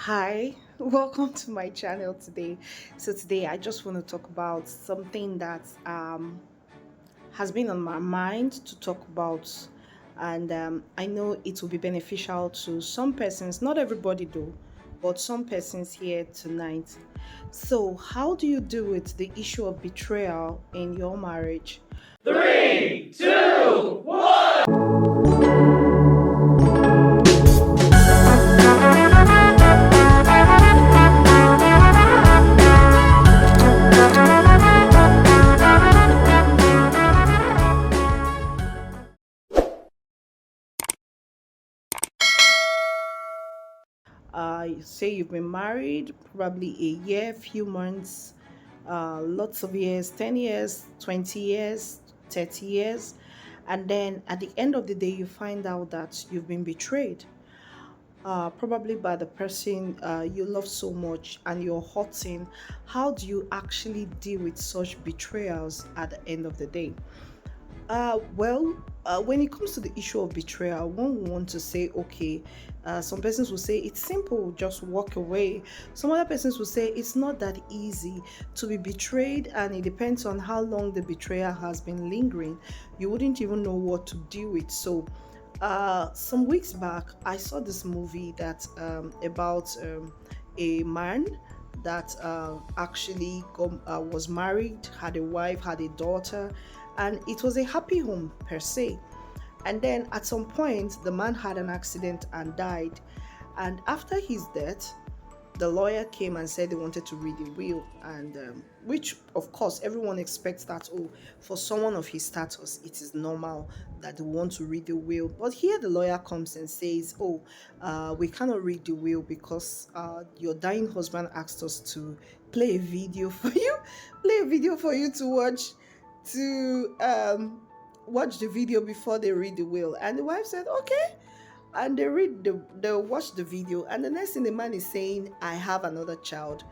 Hi, welcome to my channel today. So today I just want to talk about something that has been on my mind to talk about, and I know it will be beneficial to some persons, not everybody though, but some persons here tonight. So, how do you deal with the issue of betrayal in your marriage? Three, two, one. You say you've been married probably a year, few months, lots of years, 10 years, 20 years, 30 years, and then at the end of the day, you find out that you've been betrayed, probably by the person you love so much, and you're hurting. How do you actually deal with such betrayals at the end of the day? When it comes to the issue of betrayal, one will want to say, okay, some persons will say it's simple, just walk away. Some other persons will say it's not that easy to be betrayed, and it depends on how long the betrayal has been lingering. You wouldn't even know what to deal with. So, some weeks back, I saw this movie that about a man that actually was married, had a wife, had a daughter, and it was a happy home per se. And then at some point, the man had an accident and died. And after his death, the lawyer came and said they wanted to read the will, and which, of course, everyone expects that. Oh, for someone of his status, it is normal that they want to read the will. But here, the lawyer comes and says, "Oh, we cannot read the will because your dying husband asked us to play a video for you, play a video for you to watch, to watch the video before they read the will." And the wife said, "Okay." And they watch the video, and the next thing the man is saying, "I have another child,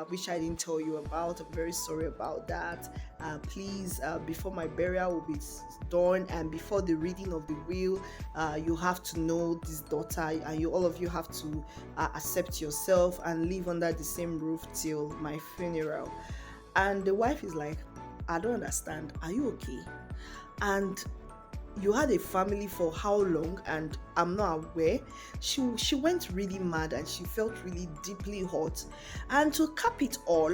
which I didn't tell you about. I'm very sorry about that. Please, before my burial will be done, and before the reading of the will, you have to know this daughter, and you all of you have to accept yourself and live under the same roof till my funeral." And the wife is like, "I don't understand, are you okay? And you had a family for how long, and I'm not aware." She went really mad, and she felt really deeply hurt. And to cap it all,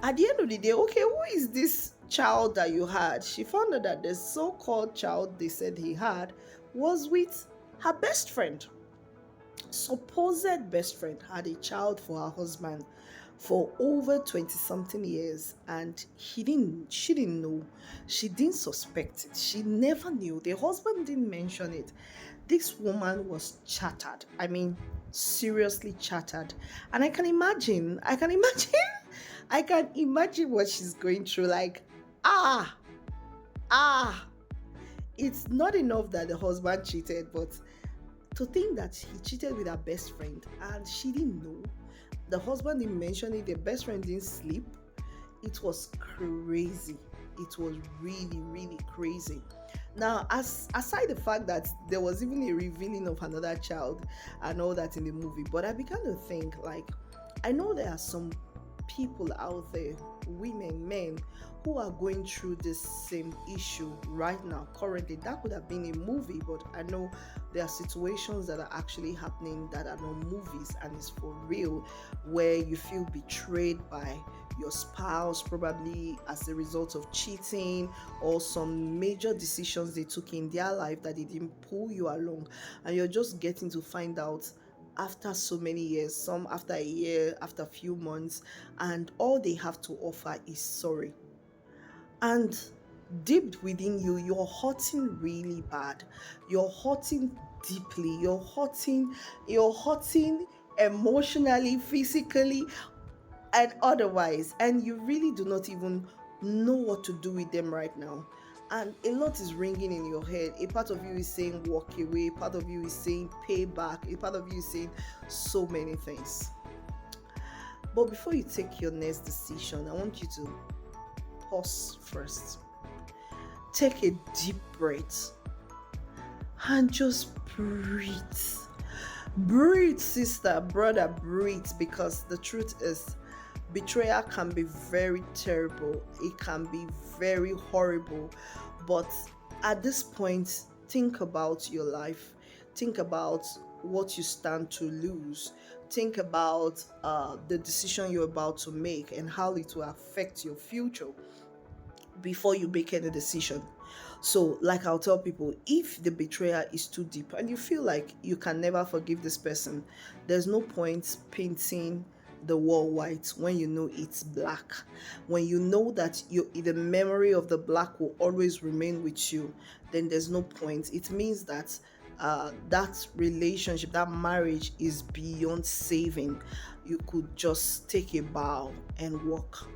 at the end of the day, okay, who is this child that you had? She found out that the so-called child they said he had was with her best friend. Supposed best friend had a child for her husband for over 20 something years, and she didn't know, she didn't suspect it, she never knew, the husband didn't mention it. This woman was shattered, I mean, seriously shattered. And I can imagine I can imagine what she's going through, like, ah ah it's not enough that the husband cheated, but to think that he cheated with her best friend and she didn't know, the husband didn't mention it, the best friend didn't sleep. It was crazy. It was really, really crazy. Now, as aside the fact that there was even a revealing of another child and all that in the movie, but I began to think, like, I know there are some people out there, women, men, who are going through this same issue right now, currently. That could have been a movie, but I know there are situations that are actually happening that are not movies and it's for real, where you feel betrayed by your spouse, probably as a result of cheating or some major decisions they took in their life that they didn't pull you along, and you're just getting to find out after so many years, some after a year, after a few months, and all they have to offer is sorry. And deep within you, you're hurting really bad. You're hurting deeply. You're hurting emotionally, physically, and otherwise. And you really do not even know what to do with them right now. And a lot is ringing in your head. A part of you is saying walk away, a part of you is saying pay back, a part of you is saying so many things. But before you take your next decision, I want you to pause first. Take a deep breath and just breathe. Breathe, sister, brother, breathe, because the truth is, betrayal can be very terrible. It can be very horrible. But at this point, think about your life. Think about what you stand to lose. Think about the decision you're about to make and how it will affect your future before you make any decision. So, like I'll tell people, if the betrayal is too deep and you feel like you can never forgive this person, there's no point painting the wall white when you know it's black. When you know that the memory of the black will always remain with you, then there's no point. It means that that relationship, that marriage is beyond saving. You could just take a bow and walk.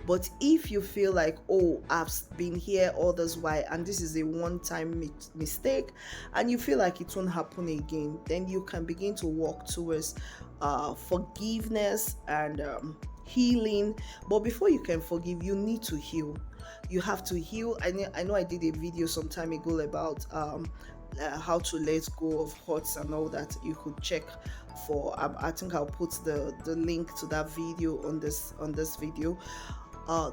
But if you feel like, oh, I've been here all this while and this is a one-time mistake, and you feel like it won't happen again, then you can begin to walk towards forgiveness and healing. But before you can forgive, you need to heal. You have to heal. I know I did a video some time ago about how to let go of hurts and all that. You could check for I think I'll put the link to that video on this video. uh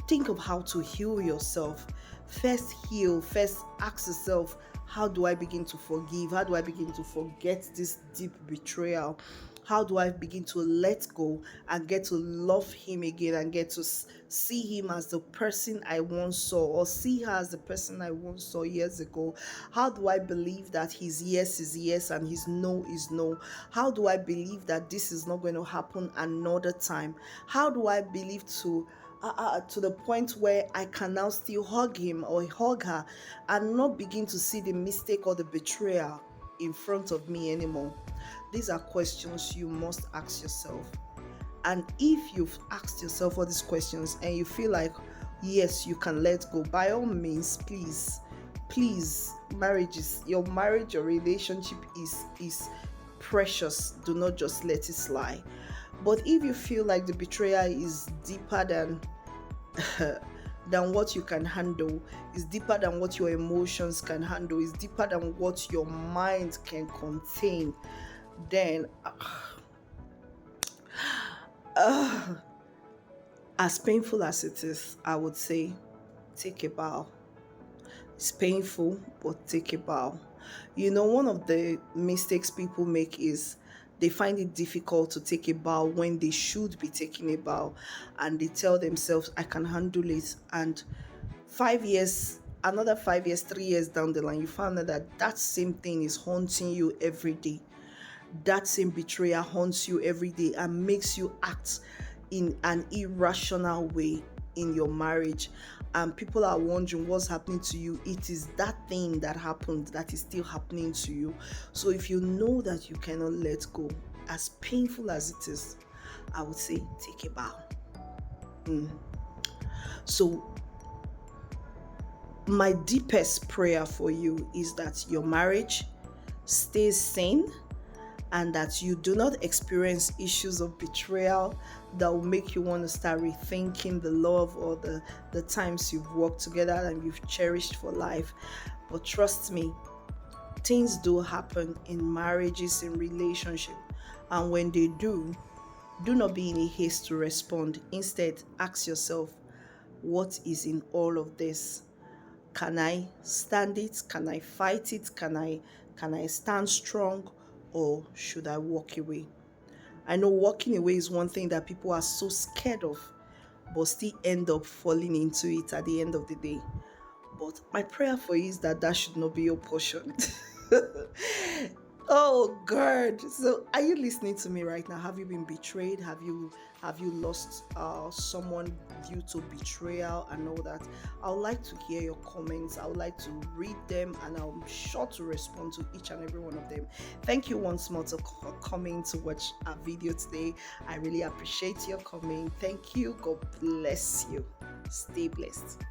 think of how to heal yourself. First heal, first ask yourself, how do I begin to forgive? How do I begin to forget this deep betrayal? How do I begin to let go and get to love him again and get to see him as the person I once saw, or see her as the person I once saw years ago? How do I believe that his yes is yes and his no is no? How do I believe that this is not going to happen another time? How do I believe to the point where I can now still hug him or hug her and not begin to see the mistake or the betrayal in front of me anymore? These are questions you must ask yourself. And if you've asked yourself all these questions and you feel like, yes, you can let go, by all means, please, your marriage or relationship is precious. Do not just let it slide. But if you feel like the betrayal is deeper than than what you can handle, is deeper than what your emotions can handle, is deeper than what your mind can contain, then as painful as it is, I would say take a bow. It's painful, but take a bow. One of the mistakes people make is they find it difficult to take a bow when they should be taking a bow, and they tell themselves, I can handle it. And 5 years, another 5 years, 3 years down the line, you find out that that same thing is haunting you every day. That same betrayal haunts you every day and makes you act in an irrational way in your marriage. And people are wondering what's happening to you. It is that thing that happened that is still happening to you. So if you know that you cannot let go, as painful as it is, I would say take a bow. So my deepest prayer for you is that your marriage stays sane, and that you do not experience issues of betrayal that will make you want to start rethinking the love or the times you've worked together and you've cherished for life. But trust me, things do happen in marriages, in relationship, and when they do not be in a haste to respond. Instead, ask yourself, what is in all of this? Can I stand it? Can I fight it? Can I stand strong, or should I walk away? I know walking away is one thing that people are so scared of, but still end up falling into it at the end of the day. But my prayer for you is that that should not be your portion. Oh God! So, are you listening to me right now? Have you been betrayed? Have you lost someone due to betrayal and all that? I would like to hear your comments. I would like to read them, and I'm sure to respond to each and every one of them. Thank you once more for coming to watch our video today. I really appreciate your coming. Thank you. God bless you. Stay blessed.